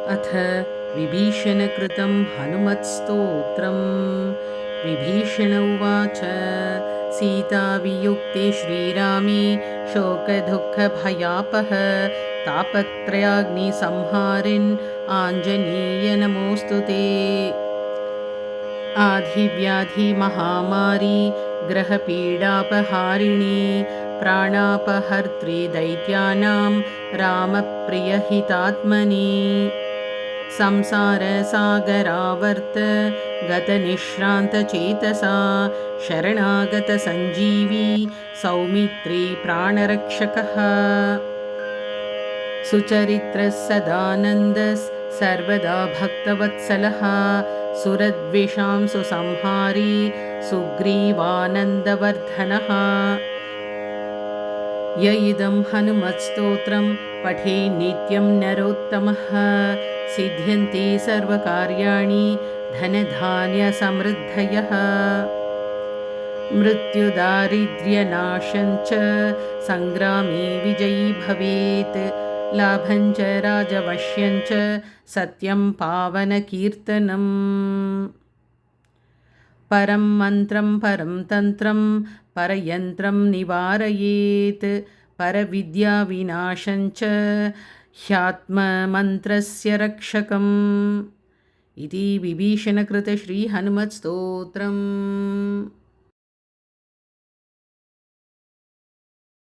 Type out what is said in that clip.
अथ विभीषणकृतं हनुमत्स्तोत्रम्। विभीषण उवाच। सीतावियुक्ते श्रीरामे शोकदुःखभयापः तापत्रयाग्निसंहारिन् आञ्जनेय नमोऽस्तु ते। आधिव्याधिमहामारी ग्रहपीडापहारिणी प्राणापहर्त्री दैत्यानां रामप्रियहितात्मनि। संसारसागरावर्त गतनिःश्रान्तचेतसा शरणागतसञ्जीवी सौमित्री प्राणरक्षकः। सुचरित्रः सदानन्दः सर्वदा भक्तवत्सलः सुरद्विषां सुसंहारी सुग्रीवानन्दवर्धनः। य इदं हनुमत्स्तोत्रं पठे नित्यं नरोत्तमः सिद्ध्यन्ति सर्वकार्याणि धनधान्यसमृद्धयः। मृत्युदारिद्र्यनाशं च सङ्ग्रामे विजयी भवेत् लाभं च राजवश्यं च सत्यं पावनकीर्तनम्। परं मन्त्रं परं तन्त्रं परयन्त्रं निवारयेत् परविद्याविनाशं च ह्यात्ममन्त्रस्य रक्षकम्। इति विभीषणकृत श्रीहनुमत्स्तोत्रम्।